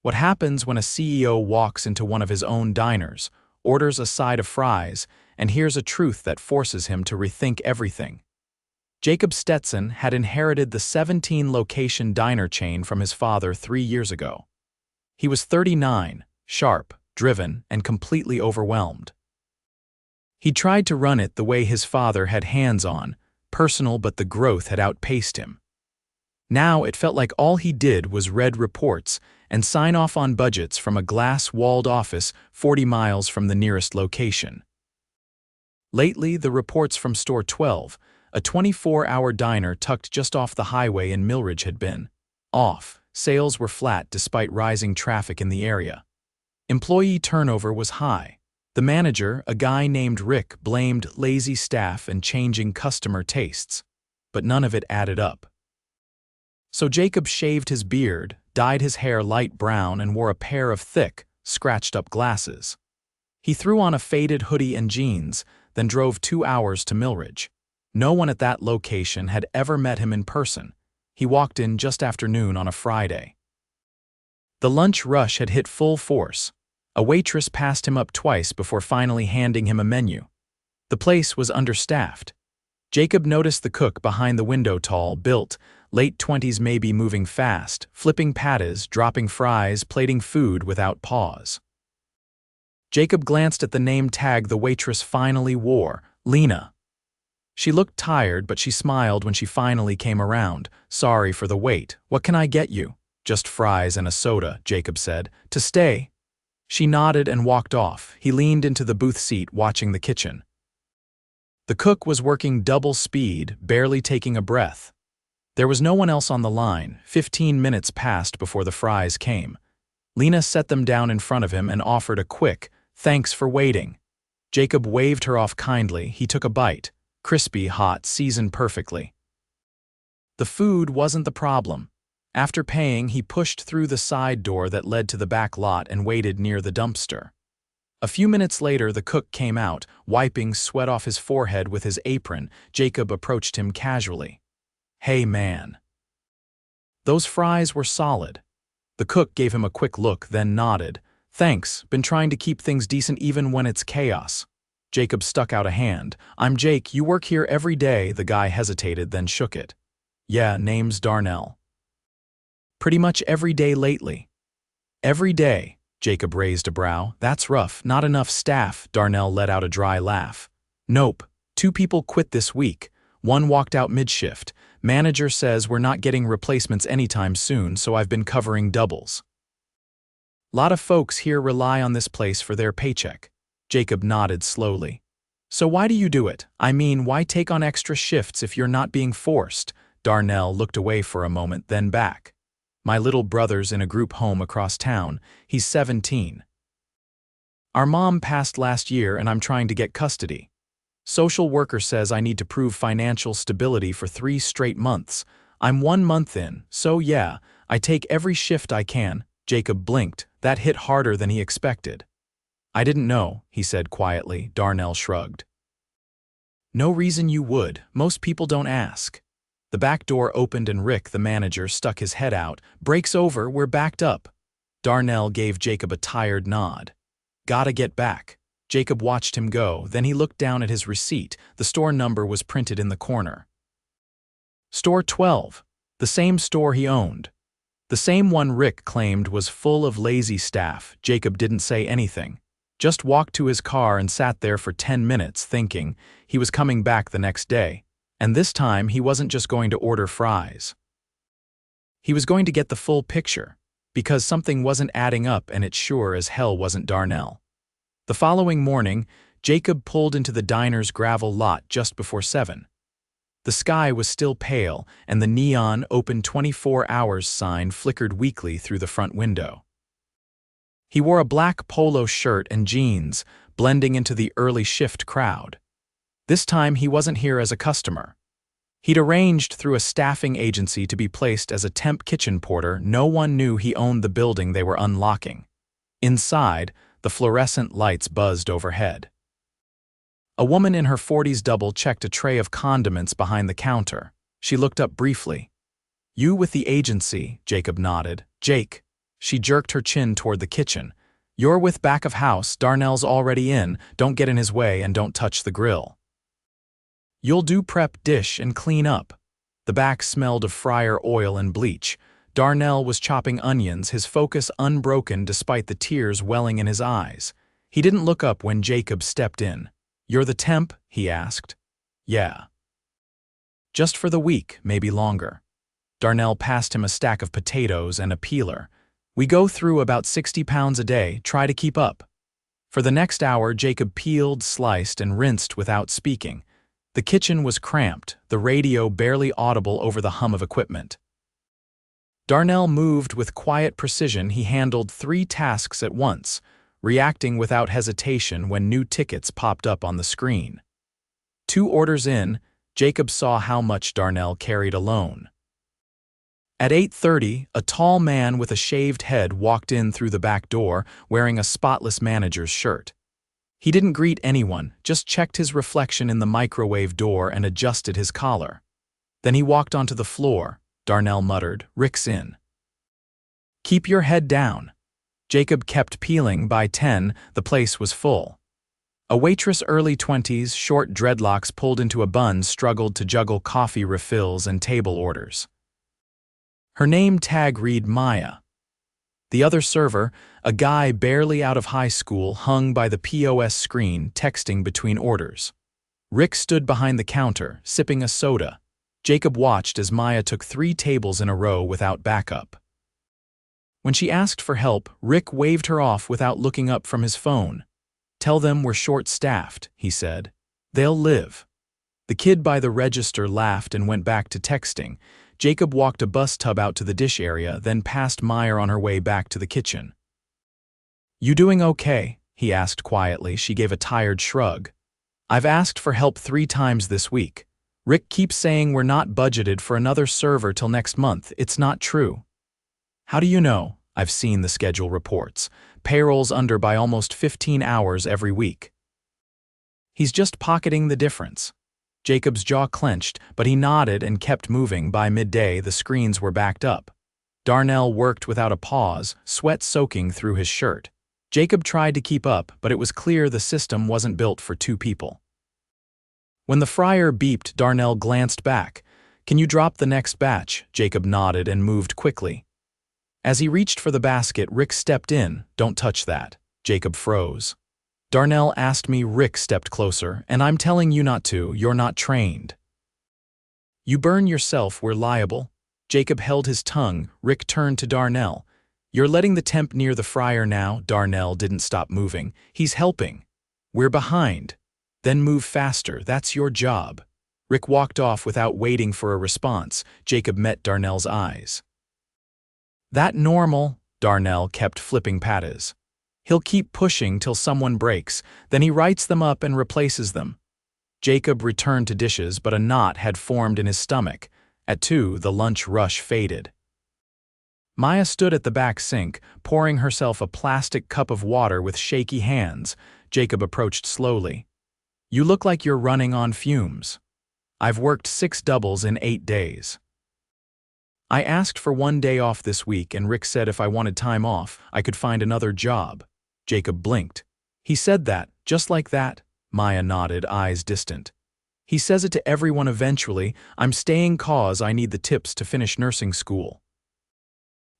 What happens when a CEO walks into one of his own diners, orders a side of fries, and hears a truth that forces him to rethink everything? Jacob Stetson had inherited the 17-location diner chain from his father 3 years ago. He was 39, sharp, driven, and completely overwhelmed. He tried to run it the way his father had hands-on, personal, but the growth had outpaced him. Now it felt like all he did was read reports and sign off on budgets from a glass-walled office 40 miles from the nearest location. Lately, the reports from Store 12, a 24-hour diner tucked just off the highway in Millridge, had been off. Sales were flat despite rising traffic in the area. Employee turnover was high. The manager, a guy named Rick, blamed lazy staff and changing customer tastes, but none of it added up. So Jacob shaved his beard, dyed his hair light brown, and wore a pair of thick, scratched-up glasses. He threw on a faded hoodie and jeans, then drove 2 hours to Millridge. No one at that location had ever met him in person. He walked in just after noon on a Friday. The lunch rush had hit full force. A waitress passed him up twice before finally handing him a menu. The place was understaffed. Jacob noticed the cook behind the window, tall, built, late 20s, maybe, moving fast, flipping patties, dropping fries, plating food without pause. Jacob glanced at the name tag the waitress finally wore, Lena. She looked tired, but she smiled when she finally came around. "Sorry for the wait. What can I get you?" "Just fries and a soda," Jacob said. "To stay?" She nodded and walked off. He leaned into the booth seat, watching the kitchen. The cook was working double speed, barely taking a breath. There was no one else on the line. 15 minutes passed before the fries came. Lena set them down in front of him and offered a quick, "Thanks for waiting." Jacob waved her off kindly. He took a bite. Crispy, hot, seasoned perfectly. The food wasn't the problem. After paying, he pushed through the side door that led to the back lot and waited near the dumpster. A few minutes later, the cook came out, wiping sweat off his forehead with his apron. Jacob approached him casually. "Hey, man." Those fries were solid. The cook gave him a quick look, then nodded. "Thanks, been trying to keep things decent even when it's chaos." Jacob stuck out a hand. "I'm Jake, you work here every day." The guy hesitated, then shook it. "Yeah, name's Darnell." "Pretty much every day lately." "Every day?" Jacob raised a brow. "That's rough. Not enough staff." Darnell let out a dry laugh. "Nope. 2 people quit this week. 1 walked out mid-shift. Manager says we're not getting replacements anytime soon, so I've been covering doubles." "Lot of folks here rely on this place for their paycheck." Jacob nodded slowly. "So why do you do it? I mean, why take on extra shifts if you're not being forced?" Darnell looked away for a moment, then back. "My little brother's in a group home across town. He's 17. Our mom passed last year and I'm trying to get custody. Social worker says I need to prove financial stability for 3 straight months. I'm 1 month in, so yeah, I take every shift I can." Jacob blinked. That hit harder than he expected. "I didn't know," he said quietly. Darnell shrugged. "No reason you would. Most people don't ask." The back door opened and Rick, the manager, stuck his head out. "Break's over, we're backed up." Darnell gave Jacob a tired nod. "Gotta get back." Jacob watched him go, then he looked down at his receipt. The store number was printed in the corner. Store 12, the same store he owned. The same one Rick claimed was full of lazy staff. Jacob didn't say anything. Just walked to his car and sat there for 10 minutes thinking. He was coming back the next day. And this time he wasn't just going to order fries. He was going to get the full picture, because something wasn't adding up, and it sure as hell wasn't Darnell. The following morning, Jacob pulled into the diner's gravel lot just before 7. The sky was still pale, and the neon "Open 24 hours" sign flickered weakly through the front window. He wore a black polo shirt and jeans, blending into the early shift crowd. This time he wasn't here as a customer. He'd arranged through a staffing agency to be placed as a temp kitchen porter. No one knew he owned the building they were unlocking. Inside, the fluorescent lights buzzed overhead. A woman in her 40s double-checked a tray of condiments behind the counter. She looked up briefly. "You with the agency?" Jacob nodded. "Jake." She jerked her chin toward the kitchen. "You're with back of house, Darnell's already in, don't get in his way and don't touch the grill. You'll do prep dish and clean up." The back smelled of fryer oil and bleach. Darnell was chopping onions, his focus unbroken despite the tears welling in his eyes. He didn't look up when Jacob stepped in. "You're the temp?" he asked. "Yeah." "Just for the week, maybe longer." Darnell passed him a stack of potatoes and a peeler. "We go through about 60 pounds a day, try to keep up." For the next hour, Jacob peeled, sliced, and rinsed without speaking. The kitchen was cramped, the radio barely audible over the hum of equipment. Darnell moved with quiet precision. He handled 3 tasks at once, reacting without hesitation when new tickets popped up on the screen. 2 orders in, Jacob saw how much Darnell carried alone. At 8:30, a tall man with a shaved head walked in through the back door, wearing a spotless manager's shirt. He didn't greet anyone, just checked his reflection in the microwave door and adjusted his collar. Then he walked onto the floor. Darnell muttered, "Rick's in." "Keep your head down." Jacob kept peeling. By 10, the place was full. A waitress, early 20s, short dreadlocks pulled into a bun, struggled to juggle coffee refills and table orders. Her name tag read Maya. The other server, a guy barely out of high school, hung by the POS screen, texting between orders. Rick stood behind the counter, sipping a soda. Jacob watched as Maya took 3 tables in a row without backup. When she asked for help, Rick waved her off without looking up from his phone. "Tell them we're short-staffed," he said. "They'll live." The kid by the register laughed and went back to texting. Jacob walked a bus tub out to the dish area, then passed Meyer on her way back to the kitchen. "You doing okay?" he asked quietly. She gave a tired shrug. "I've asked for help 3 times this week. Rick keeps saying we're not budgeted for another server till next month. It's not true." "How do you know?" "I've seen the schedule reports. Payroll's under by almost 15 hours every week." "He's just pocketing the difference." Jacob's jaw clenched, but he nodded and kept moving. By midday, the screens were backed up. Darnell worked without a pause, sweat soaking through his shirt. Jacob tried to keep up, but it was clear the system wasn't built for 2 people. When the fryer beeped, Darnell glanced back. "Can you drop the next batch?" Jacob nodded and moved quickly. As he reached for the basket, Rick stepped in. "Don't touch that." Jacob froze. "Darnell asked me." Rick stepped closer. "And I'm telling you not to. You're not trained. You burn yourself, we're liable." Jacob held his tongue. Rick turned to Darnell. "You're letting the temp near the fryer now." Darnell didn't stop moving. "He's helping. We're behind." "Then move faster. That's your job." Rick walked off without waiting for a response. Jacob met Darnell's eyes. "That normal?" Darnell kept flipping patties. "He'll keep pushing till someone breaks, then he writes them up and replaces them." Jacob returned to dishes, but a knot had formed in his stomach. At 2, the lunch rush faded. Maya stood at the back sink, pouring herself a plastic cup of water with shaky hands. Jacob approached slowly. "You look like you're running on fumes." "I've worked 6 doubles in 8 days. I asked for 1 day off this week, and Rick said if I wanted time off, I could find another job." Jacob blinked. "He said that, just like that?" Maya nodded, eyes distant. "He says it to everyone eventually. I'm staying cause I need the tips to finish nursing school."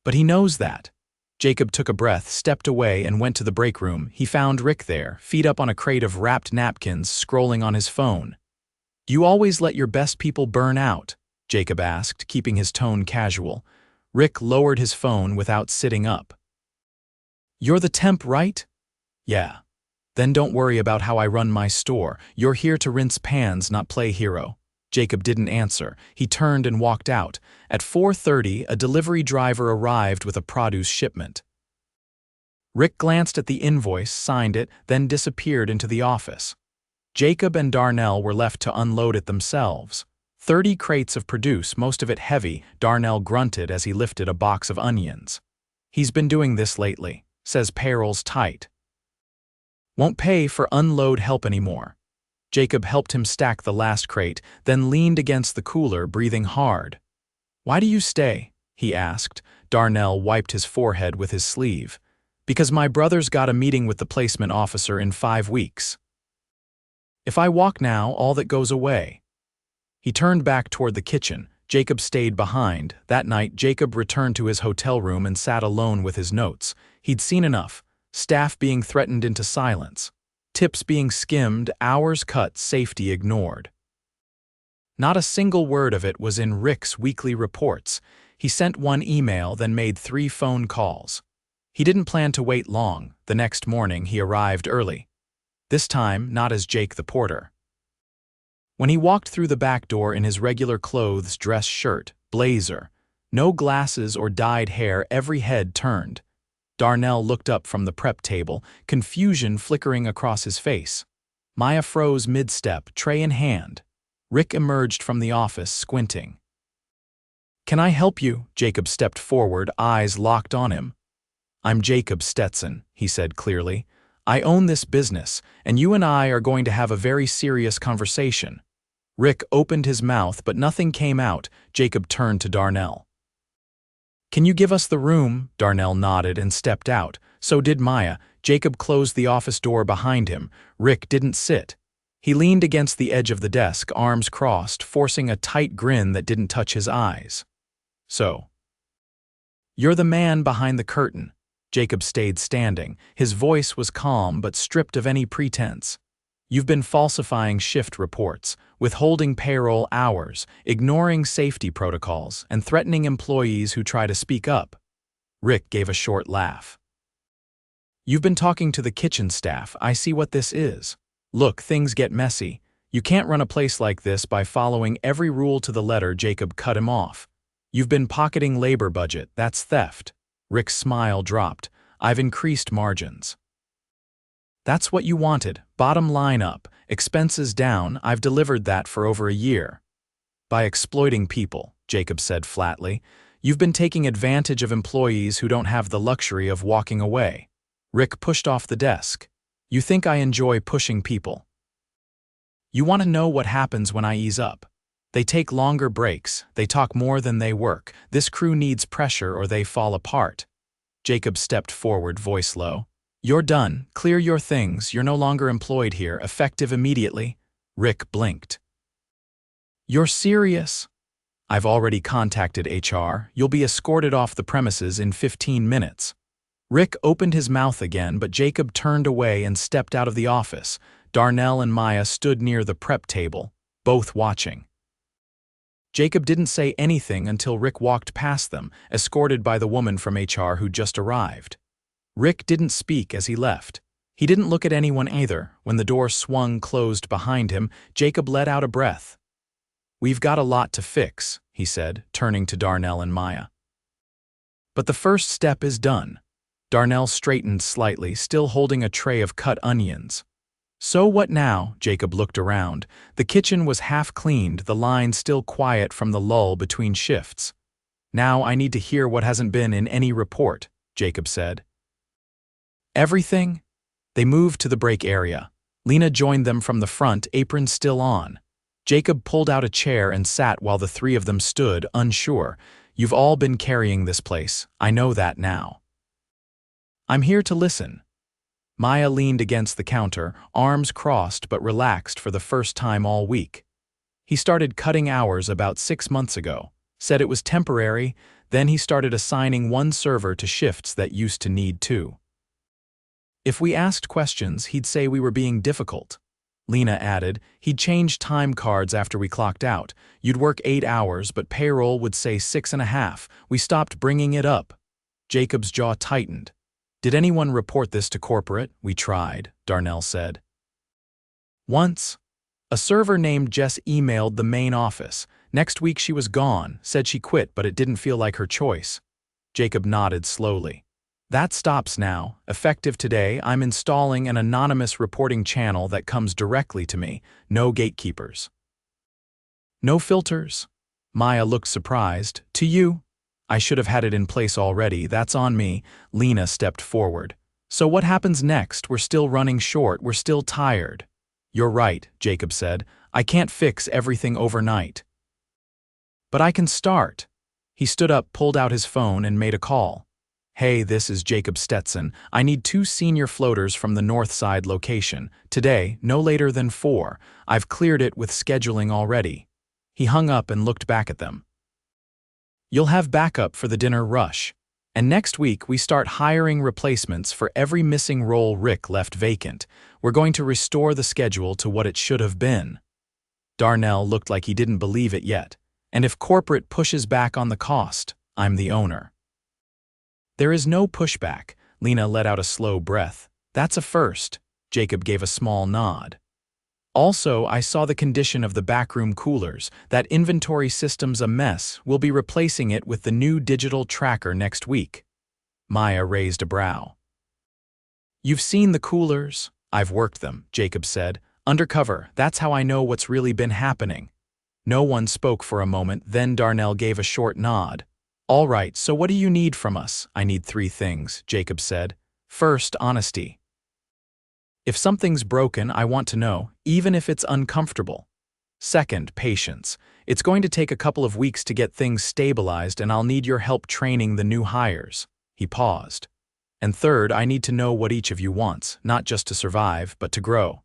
"But he knows that." Jacob took a breath, stepped away, and went to the break room. He found Rick there, feet up on a crate of wrapped napkins, scrolling on his phone. "Do you always let your best people burn out?" Jacob asked, keeping his tone casual. Rick lowered his phone without sitting up. "You're the temp, right?" "Yeah." "Then don't worry about how I run my store. You're here to rinse pans, not play hero." Jacob didn't answer. He turned and walked out. At 4:30, a delivery driver arrived with a produce shipment. Rick glanced at the invoice, signed it, then disappeared into the office. Jacob and Darnell were left to unload it themselves. 30 crates of produce, most of it heavy. Darnell grunted as he lifted a box of onions. "He's been doing this lately. Says payroll's tight. Won't pay for unload help anymore." Jacob helped him stack the last crate, then leaned against the cooler, breathing hard. "Why do you stay?" he asked. Darnell wiped his forehead with his sleeve. Because my brother's got a meeting with the placement officer in 5 weeks. If I walk now, all that goes away. He turned back toward the kitchen. Jacob stayed behind. That night, Jacob returned to his hotel room and sat alone with his notes. He'd seen enough. Staff being threatened into silence. Tips being skimmed, hours cut, safety ignored. Not a single word of it was in Rick's weekly reports. He sent 1 email, then made 3 phone calls. He didn't plan to wait long. The next morning, he arrived early. This time, not as Jake the porter. When he walked through the back door in his regular clothes, dress shirt, blazer, no glasses or dyed hair, every head turned. Darnell looked up from the prep table, confusion flickering across his face. Maya froze mid-step, tray in hand. Rick emerged from the office, squinting. "Can I help you?" Jacob stepped forward, eyes locked on him. "I'm Jacob Stetson," he said clearly. "I own this business, and you and I are going to have a very serious conversation." Rick opened his mouth, but nothing came out. Jacob turned to Darnell. "Can you give us the room?" Darnell nodded and stepped out. So did Maya. Jacob closed the office door behind him. Rick didn't sit. He leaned against the edge of the desk, arms crossed, forcing a tight grin that didn't touch his eyes. "So, you're the man behind the curtain." Jacob stayed standing. His voice was calm but stripped of any pretense. "You've been falsifying shift reports, withholding payroll hours, ignoring safety protocols, and threatening employees who try to speak up." Rick gave a short laugh. "You've been talking to the kitchen staff. I see what this is. Look, things get messy. You can't run a place like this by following every rule to the letter." Jacob cut him off. "You've been pocketing labor budget. That's theft." Rick's smile dropped. "I've increased margins." "That's what you wanted. Bottom line up, expenses down. I've delivered that for over a year." "By exploiting people," Jacob said flatly. "You've been taking advantage of employees who don't have the luxury of walking away." Rick pushed off the desk. "You think I enjoy pushing people? You want to know what happens when I ease up? They take longer breaks, they talk more than they work. This crew needs pressure or they fall apart." Jacob stepped forward, voice low. "You're done. Clear your things. You're no longer employed here, effective immediately." Rick blinked. "You're serious?" "I've already contacted HR. You'll be escorted off the premises in 15 minutes. Rick opened his mouth again, but Jacob turned away and stepped out of the office. Darnell and Maya stood near the prep table, both watching. Jacob didn't say anything until Rick walked past them, escorted by the woman from HR who'd just arrived. Rick didn't speak as he left. He didn't look at anyone either. When the door swung closed behind him, Jacob let out a breath. "We've got a lot to fix," he said, turning to Darnell and Maya. "But the first step is done." Darnell straightened slightly, still holding a tray of cut onions. "So what now?" Jacob looked around. The kitchen was half cleaned, the line still quiet from the lull between shifts. "Now I need to hear what hasn't been in any report," Jacob said. "Everything?" They moved to the break area. Lena joined them from the front, apron still on. Jacob pulled out a chair and sat while the 3 of them stood, unsure. "You've all been carrying this place. I know that now. I'm here to listen." Maya leaned against the counter, arms crossed but relaxed for the first time all week. "He started cutting hours about 6 months ago. Said it was temporary, then he started assigning 1 server to shifts that used to need 2. If we asked questions, he'd say we were being difficult." Lena added, "He'd change time cards after we clocked out. You'd work 8 hours, but payroll would say 6.5. We stopped bringing it up." Jacob's jaw tightened. "Did anyone report this to corporate?" "We tried," Darnell said. "Once. A server named Jess emailed the main office. Next week she was gone, said she quit but it didn't feel like her choice." Jacob nodded slowly. "That stops now. Effective today, I'm installing an anonymous reporting channel that comes directly to me. No gatekeepers." "No filters?" Maya looked surprised. "To you?" "I should have had it in place already. That's on me." Lena stepped forward. "So what happens next? We're still running short. We're still tired." "You're right," Jacob said. "I can't fix everything overnight. But I can start." He stood up, pulled out his phone, and made a call. "Hey, this is Jacob Stetson. I need 2 senior floaters from the north side location. Today, no later than 4. I've cleared it with scheduling already." He hung up and looked back at them. "You'll have backup for the dinner rush. And next week we start hiring replacements for every missing role Rick left vacant. We're going to restore the schedule to what it should have been." Darnell looked like he didn't believe it yet. "And if corporate pushes back on the cost, I'm the owner." "There is no pushback." Lena let out a slow breath. "That's a first." Jacob gave a small nod. "Also, I saw the condition of the backroom coolers. That inventory system's a mess. We'll be replacing it with the new digital tracker next week." Maya raised a brow. "You've seen the coolers?" "I've worked them," Jacob said. "Undercover, that's how I know what's really been happening." No one spoke for a moment, then Darnell gave a short nod. "All right, so what do you need from us?" "I need 3 things," Jacob said. "First, honesty. If something's broken, I want to know, even if it's uncomfortable. Second, patience. It's going to take a couple of weeks to get things stabilized, and I'll need your help training the new hires." He paused. "And third, I need to know what each of you wants, not just to survive, but to grow.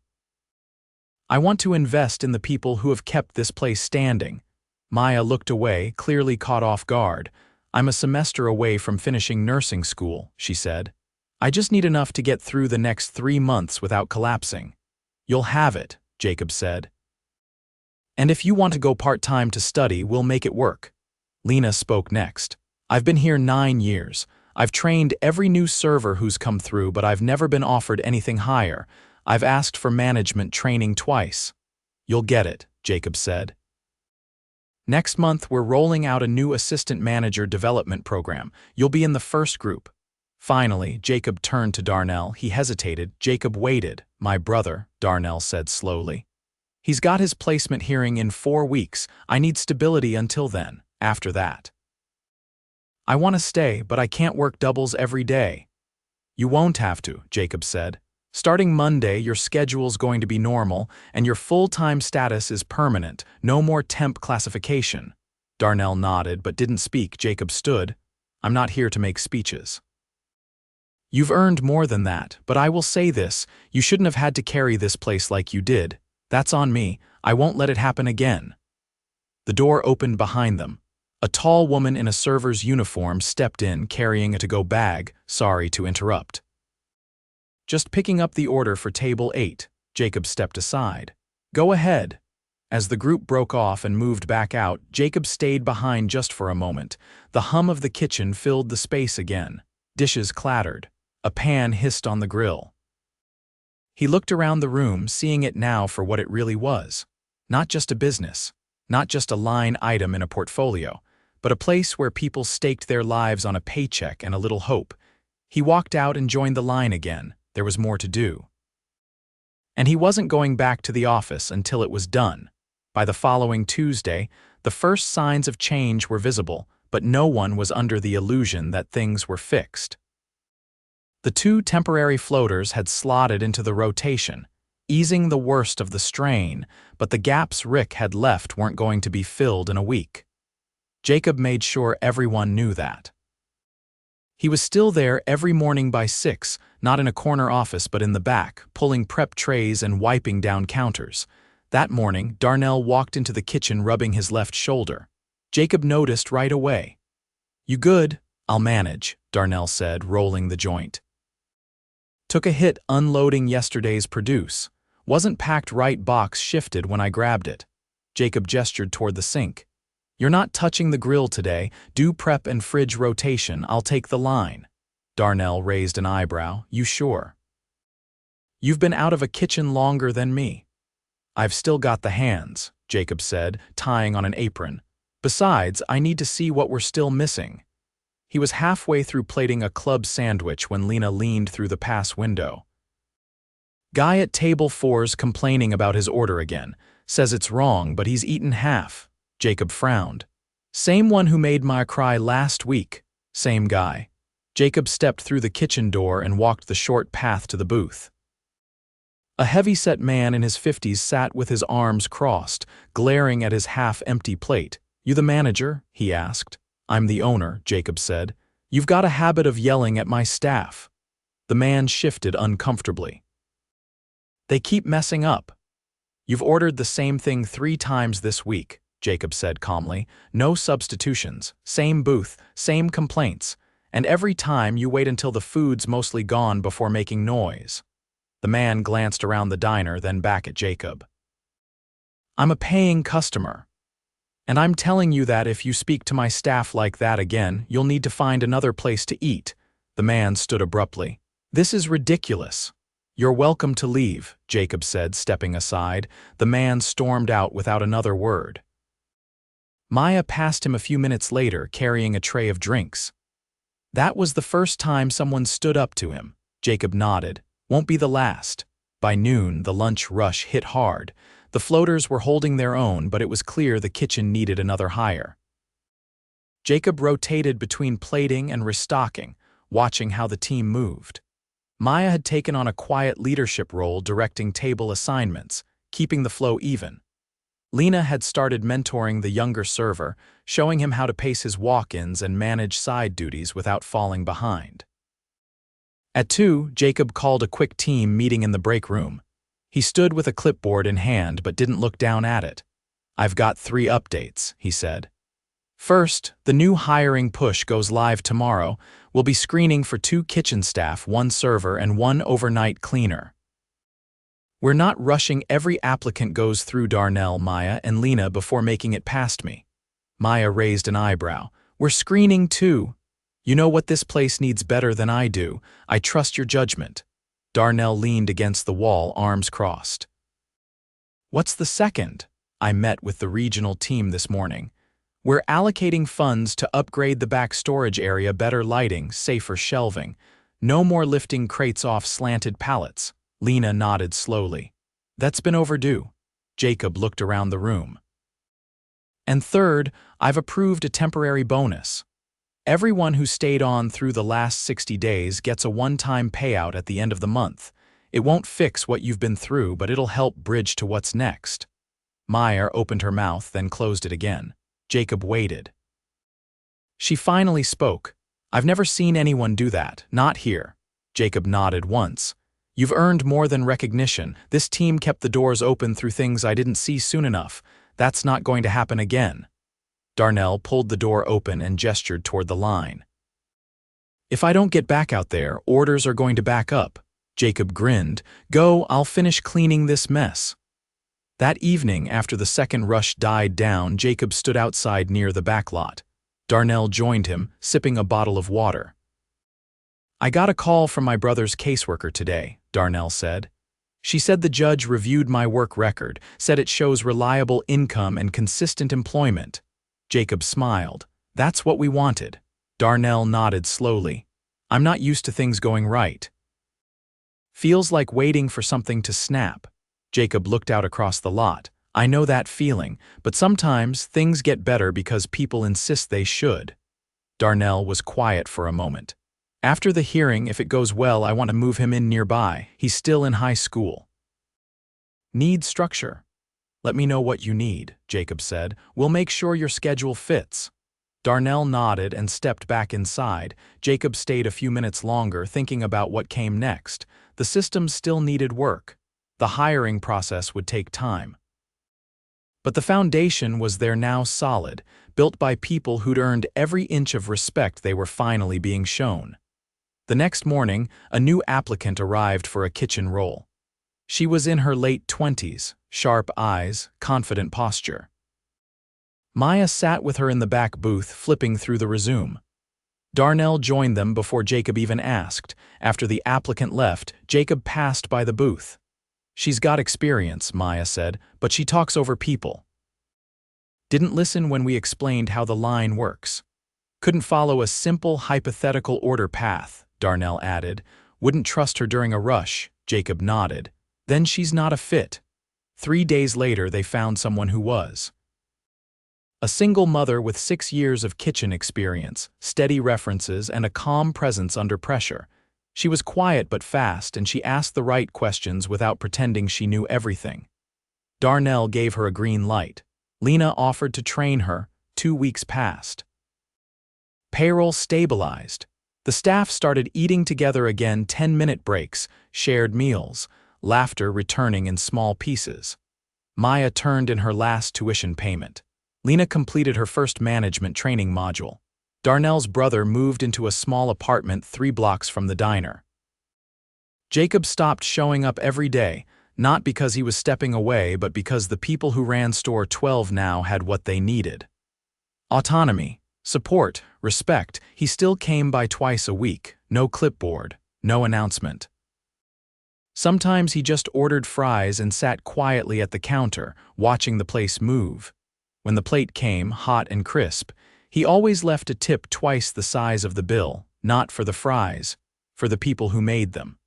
I want to invest in the people who have kept this place standing." Maya looked away, clearly caught off guard. "I'm a semester away from finishing nursing school," she said. "I just need enough to get through the next 3 months without collapsing." "You'll have it," Jacob said. "And if you want to go part-time to study, we'll make it work." Lena spoke next. "I've been here 9 years. I've trained every new server who's come through, but I've never been offered anything higher. I've asked for management training twice." "You'll get it," Jacob said. "Next month, we're rolling out a new assistant manager development program. You'll be in the first group." Finally, Jacob turned to Darnell. He hesitated. Jacob waited. "My brother," Darnell said slowly. "He's got his placement hearing in 4 weeks. I need stability until then. After that, I want to stay, but I can't work doubles every day." "You won't have to," Jacob said. "Starting Monday, your schedule's going to be normal, and your full-time status is permanent. No more temp classification." Darnell nodded but didn't speak. Jacob stood. "I'm not here to make speeches. You've earned more than that, but I will say this, you shouldn't have had to carry this place like you did. That's on me. I won't let it happen again." The door opened behind them. A tall woman in a server's uniform stepped in, carrying a to-go bag. "Sorry to interrupt." "Just picking up the order for table 8. Jacob stepped aside. "Go ahead." As the group broke off and moved back out, Jacob stayed behind just for a moment. The hum of the kitchen filled the space again. Dishes clattered. A pan hissed on the grill. He looked around the room, seeing it now for what it really was. Not just a business, not just a line item in a portfolio, but a place where people staked their lives on a paycheck and a little hope. He walked out and joined the line again. There was more to do. And he wasn't going back to the office until it was done. By the following Tuesday, the first signs of change were visible, but no one was under the illusion that things were fixed. The 2 temporary floaters had slotted into the rotation, easing the worst of the strain, but the gaps Rick had left weren't going to be filled in a week. Jacob made sure everyone knew that. He was still there every morning by 6, not in a corner office but in the back, pulling prep trays and wiping down counters. That morning, Darnell walked into the kitchen rubbing his left shoulder. Jacob noticed right away. "You good?" "I'll manage," Darnell said, rolling the joint. "Took a hit unloading yesterday's produce. Wasn't packed right, box shifted when I grabbed it." Jacob gestured toward the sink. "You're not touching the grill today. Do prep and fridge rotation. I'll take the line." Darnell raised an eyebrow. "You sure? You've been out of a kitchen longer than me." "I've still got the hands," Jacob said, tying on an apron. "Besides, I need to see what we're still missing." He was halfway through plating a club sandwich when Lena leaned through the pass window. "Guy at table 4's complaining about his order again. Says it's wrong, but he's eaten half." Jacob frowned. "Same one who made my cry last week." "Same guy." Jacob stepped through the kitchen door and walked the short path to the booth. A heavy-set man in his 50s sat with his arms crossed, glaring at his half-empty plate. "You the manager?" he asked. I'm the owner, Jacob said. You've got a habit of yelling at my staff. The man shifted uncomfortably. They keep messing up. You've ordered the same thing 3 times this week, Jacob said calmly. No substitutions, same booth, same complaints, and every time you wait until the food's mostly gone before making noise. The man glanced around the diner, then back at Jacob. I'm a paying customer. And I'm telling you that if you speak to my staff like that again, you'll need to find another place to eat. The man stood abruptly. This is ridiculous. You're welcome to leave, Jacob said, stepping aside. The man stormed out without another word. Maya passed him a few minutes later, carrying a tray of drinks. That was the first time someone stood up to him. Jacob nodded. Won't be the last. By noon, the lunch rush hit hard. The floaters were holding their own, but it was clear the kitchen needed another hire. Jacob rotated between plating and restocking, watching how the team moved. Maya had taken on a quiet leadership role, directing table assignments, keeping the flow even. Lena had started mentoring the younger server, showing him how to pace his walk-ins and manage side duties without falling behind. At 2, Jacob called a quick team meeting in the break room. He stood with a clipboard in hand but didn't look down at it. I've got 3 updates, he said. First, the new hiring push goes live tomorrow. We'll be screening for 2 kitchen staff, 1 server, and 1 overnight cleaner. We're not rushing every applicant goes through Darnell, Maya, and Lena before making it past me. Maya raised an eyebrow. We're screening too. You know what this place needs better than I do. I trust your judgment. Darnell leaned against the wall, arms crossed. What's the second? I met with the regional team this morning. We're allocating funds to upgrade the back storage area, better lighting, safer shelving. No more lifting crates off slanted pallets. Lena nodded slowly. That's been overdue. Jacob looked around the room. And third, I've approved a temporary bonus. Everyone who stayed on through the last 60 days gets a one-time payout at the end of the month. It won't fix what you've been through, but it'll help bridge to what's next. Maya opened her mouth, then closed it again. Jacob waited. She finally spoke. I've never seen anyone do that, not here. Jacob nodded once. You've earned more than recognition. This team kept the doors open through things I didn't see soon enough. That's not going to happen again. Darnell pulled the door open and gestured toward the line. If I don't get back out there, orders are going to back up. Jacob grinned. Go, I'll finish cleaning this mess. That evening, after the second rush died down, Jacob stood outside near the back lot. Darnell joined him, sipping a bottle of water. I got a call from my brother's caseworker today, Darnell said. She said the judge reviewed my work record, said it shows reliable income and consistent employment. Jacob smiled. That's what we wanted. Darnell nodded slowly. I'm not used to things going right. Feels like waiting for something to snap. Jacob looked out across the lot. I know that feeling, but sometimes things get better because people insist they should. Darnell was quiet for a moment. After the hearing, if it goes well, I want to move him in nearby. He's still in high school. Need structure. Let me know what you need, Jacob said. We'll make sure your schedule fits. Darnell nodded and stepped back inside. Jacob stayed a few minutes longer, thinking about what came next. The system still needed work. The hiring process would take time. But the foundation was there now, solid, built by people who'd earned every inch of respect they were finally being shown. The next morning, a new applicant arrived for a kitchen role. She was in her late 20s, sharp eyes, confident posture. Maya sat with her in the back booth, flipping through the resume. Darnell joined them before Jacob even asked. After the applicant left, Jacob passed by the booth. She's got experience, Maya said, but she talks over people. Didn't listen when we explained how the line works. Couldn't follow a simple hypothetical order path, Darnell added. Wouldn't trust her during a rush, Jacob nodded. Then she's not a fit. 3 days later, they found someone who was. A single mother with 6 years of kitchen experience, steady references, and a calm presence under pressure. She was quiet but fast, and she asked the right questions without pretending she knew everything. Darnell gave her a green light. Lena offered to train her. 2 weeks passed. Payroll stabilized. The staff started eating together again, 10-minute breaks, shared meals, laughter returning in small pieces. Maya turned in her last tuition payment. Lena completed her first management training module. Darnell's brother moved into a small apartment 3 blocks from the diner. Jacob stopped showing up every day, not because he was stepping away, but because the people who ran Store 12 now had what they needed. Autonomy, support, respect. He still came by twice a week, no clipboard, no announcement. Sometimes he just ordered fries and sat quietly at the counter, watching the place move. When the plate came, hot and crisp, he always left a tip twice the size of the bill, not for the fries, for the people who made them.